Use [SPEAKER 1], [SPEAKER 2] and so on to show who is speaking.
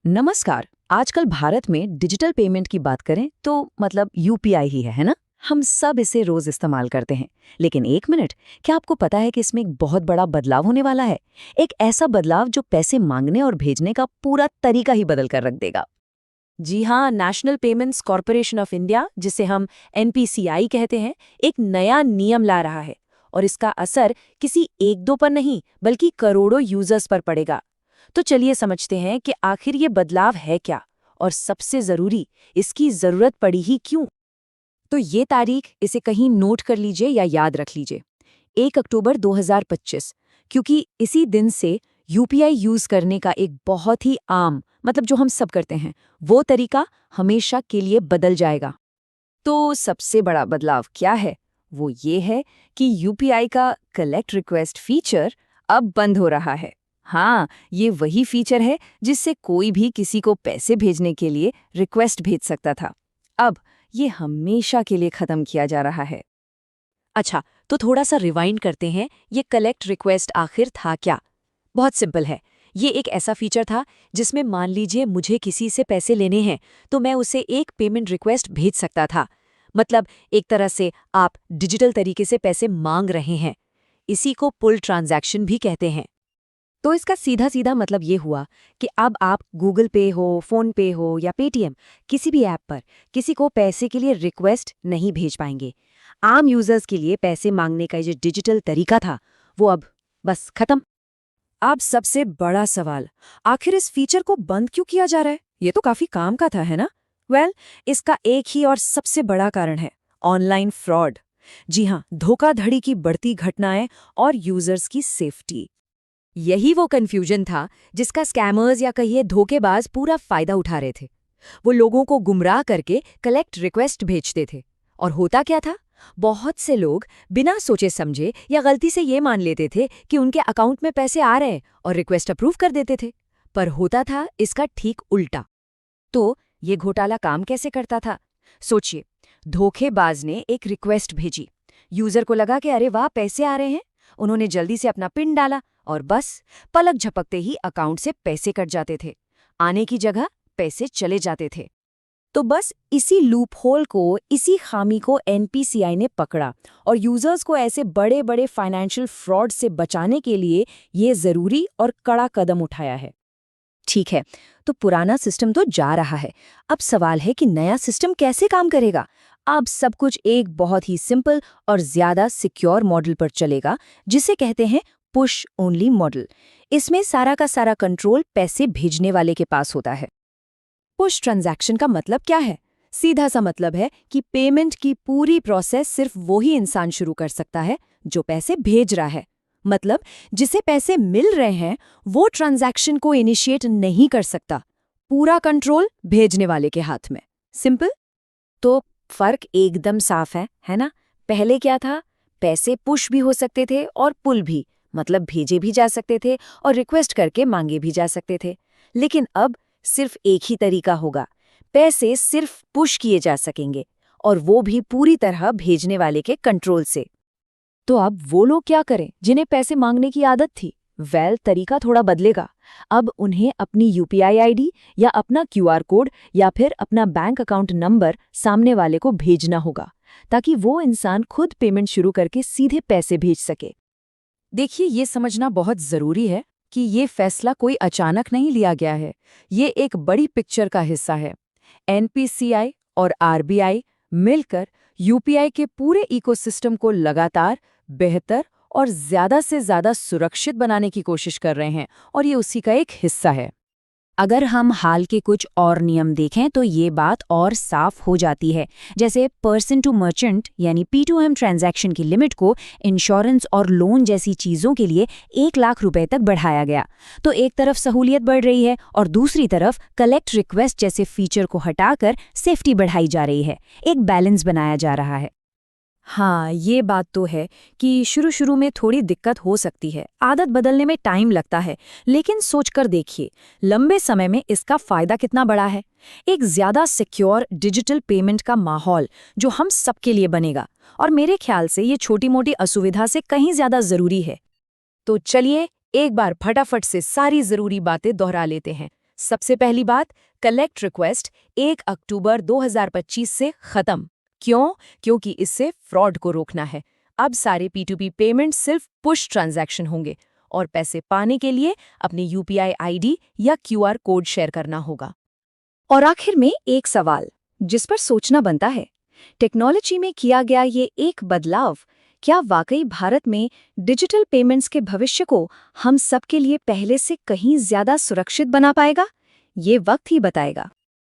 [SPEAKER 1] नमस्कार। आजकल भारत में डिजिटल पेमेंट की बात करें तो मतलब यूपीआई ही है ना? हम सब इसे रोज इस्तेमाल करते हैं। लेकिन एक मिनट, क्या आपको पता है कि इसमें एक बहुत बड़ा बदलाव होने वाला है? एक ऐसा बदलाव जो पैसे मांगने और भेजने का पूरा तरीका ही बदल कर रख देगा।
[SPEAKER 2] जी हाँ, national payments corporation of India, जिसे हम एनपीसीआई कहते हैं, एक नया नियम ला रहा है। और इसका असर किसी एक दो पर नहीं बल्कि करोड़ों यूजर्स पर पड़ेगा। तो चलिए समझते हैं कि आखिर ये बदलाव है क्या, और सबसे जरूरी, इसकी जरूरत पड़ी ही क्यों।
[SPEAKER 1] तो ये तारीख इसे कहीं नोट कर लीजिए या याद रख लीजिए। 1 अक्टूबर 2025, क्योंकि इसी दिन से यूपीआई यूज करने का एक बहुत ही आम मतलब जो हम सब करते हैं वो तरीका हमेशा के लिए बदल जाएगा। तो सबसे बड़ा बदलाव क्या है? वो ये है कि यूपीआई का कलेक्ट रिक्वेस्ट फीचर अब बंद हो रहा है। हाँ, ये वही फीचर है जिससे कोई भी किसी को पैसे भेजने के लिए रिक्वेस्ट भेज सकता था। अब ये हमेशा के लिए खत्म किया जा रहा है।
[SPEAKER 2] अच्छा, तो थोड़ा सा रिवाइंड करते हैं, ये कलेक्ट रिक्वेस्ट आखिर था क्या। बहुत सिंपल है। ये एक ऐसा फीचर था जिसमें मान लीजिए मुझे किसी से पैसे लेने हैं, तो मैं उसे एक पेमेंट रिक्वेस्ट भेज सकता था। मतलब एक तरह से आप डिजिटल तरीके से पैसे मांग रहे हैं। इसी को पुल ट्रांजैक्शन भी कहते हैं।
[SPEAKER 1] तो इसका सीधा सीधा मतलब ये हुआ कि अब आप गूगल पे हो, फोन पे हो या पेटीएम, किसी भी ऐप पर किसी को पैसे के लिए रिक्वेस्ट नहीं भेज पाएंगे। आम यूजर्स के लिए पैसे मांगने का जो डिजिटल तरीका था वो अब बस खत्म।
[SPEAKER 2] अब सबसे बड़ा सवाल, आखिर इस फीचर को बंद क्यों किया जा रहा है? ये तो काफी काम का था, है ना? इसका एक ही और सबसे बड़ा कारण है ऑनलाइन फ्रॉड। जी हाँ, धोखाधड़ी की बढ़ती घटनाएं और यूजर्स की सेफ्टी। यही वो कंफ्यूजन था जिसका स्कैमर्स या कहिए धोखेबाज पूरा फायदा उठा रहे थे। वो लोगों को गुमराह करके कलेक्ट रिक्वेस्ट भेजते थे। और होता क्या था? बहुत से लोग बिना सोचे समझे या गलती से ये मान लेते थे कि उनके अकाउंट में पैसे आ रहे हैं और रिक्वेस्ट अप्रूव कर देते थे। पर होता था इसका ठीक उल्टा।
[SPEAKER 1] तो ये घोटाला काम कैसे करता था? सोचिए, धोखेबाज ने एक रिक्वेस्ट भेजी, यूजर को लगा कि अरे वाह पैसे आ रहे हैं। उन्होंने जल्दी से अपना पिन डाला और बस पलक झपकते ही अकाउंट से पैसे कट जाते थे। आने की जगह पैसे चले जाते थे। तो बस इसी लूपहोल को, इसी खामी को एनपीसीआई ने पकड़ा और यूजर्स को ऐसे बड़े बड़े फाइनेंशियल फ्रॉड से बचाने के लिए ये जरूरी और कड़ा कदम उठाया है। ठीक है, तो पुराना सिस्टम तो जा रहा है। अब सवाल है कि नया सिस्टम कैसे काम करेगा। अब सब कुछ एक बहुत ही सिंपल और ज्यादा सिक्योर मॉडल पर चलेगा, जिसे कहते हैं पुश ओनली मॉडल। इसमें सारा का सारा कंट्रोल पैसे भेजने वाले के पास होता है। पुश ट्रांजैक्शन का मतलब क्या है? सीधा सा मतलब है कि पेमेंट की पूरी प्रोसेस सिर्फ वही इंसान शुरू कर सकता है जो पैसे भेज रहा है। मतलब जिसे पैसे मिल रहे हैं वो ट्रांजैक्शन को इनिशिएट नहीं कर सकता। पूरा कंट्रोल भेजने वाले के हाथ में। सिंपल। तो फर्क एकदम साफ है ना? पहले क्या था? पैसे पुश भी हो सकते थे और पुल भी, मतलब भेजे भी जा सकते थे और रिक्वेस्ट करके मांगे भी जा सकते थे। लेकिन अब सिर्फ एक ही तरीका होगा। पैसे सिर्फ पुश किए जा सकेंगे, और वो भी पूरी तरह भेजने वाले के कंट्रोल से। तो अब वो लोग क्या करें जिन्हें पैसे मांगने की आदत थी? तरीका थोड़ा बदलेगा। अब उन्हें अपनी यूपीआई आईडी या अपना क्यूआर कोड या फिर अपना बैंक अकाउंट नंबर सामने वाले को भेजना होगा, ताकि वो इंसान खुद पेमेंट शुरू करके सीधे पैसे भेज सके। देखिए, ये समझना बहुत जरूरी है कि ये फैसला कोई अचानक नहीं लिया गया है। ये एक बड़ी पिक्चर का हिस्सा है। एनपीसीआई और आरबीआई मिलकर यूपीआई के पूरे इकोसिस्टम को लगातार बेहतर और ज़्यादा से ज़्यादा सुरक्षित बनाने की कोशिश कर रहे हैं, और ये उसी का एक हिस्सा है। अगर हम हाल के कुछ और नियम देखें तो ये बात और साफ हो जाती है। जैसे पर्सन टू मर्चेंट यानी P2M ट्रांजैक्शन की लिमिट को इंश्योरेंस और लोन जैसी चीज़ों के लिए 1 लाख रुपए तक बढ़ाया गया। तो एक तरफ सहूलियत बढ़ रही है और दूसरी तरफ कलेक्ट रिक्वेस्ट जैसे फीचर को हटाकर सेफ्टी बढ़ाई जा रही है। एक बैलेंस बनाया जा रहा है। हाँ, ये बात तो है कि शुरू में थोड़ी दिक्कत हो सकती है, आदत बदलने में टाइम लगता है। लेकिन सोचकर देखिए, लंबे समय में इसका फायदा कितना बड़ा है। एक ज्यादा सिक्योर डिजिटल पेमेंट का माहौल जो हम सबके लिए बनेगा, और मेरे ख्याल से ये छोटी मोटी असुविधा से कहीं ज्यादा जरूरी है। तो चलिए एक बार फटाफट से सारी जरूरी बातें दोहरा लेते हैं।
[SPEAKER 2] सबसे पहली बात, कलेक्ट रिक्वेस्ट 1 अक्टूबर 2025 से खत्म। क्यों? क्योंकि इससे फ्रॉड को रोकना है। अब सारे P2P पेमेंट सिर्फ पुश ट्रांजैक्शन होंगे और पैसे पाने के लिए अपनी UPI आईडी या QR कोड शेयर करना होगा।
[SPEAKER 1] और आखिर में एक सवाल जिस पर सोचना बनता है, टेक्नोलॉजी में किया गया ये एक बदलाव क्या वाकई भारत में डिजिटल पेमेंट्स के भविष्य को हम सबके लिए पहले से कहीं ज्यादा सुरक्षित बना पाएगा? ये वक्त ही बताएगा।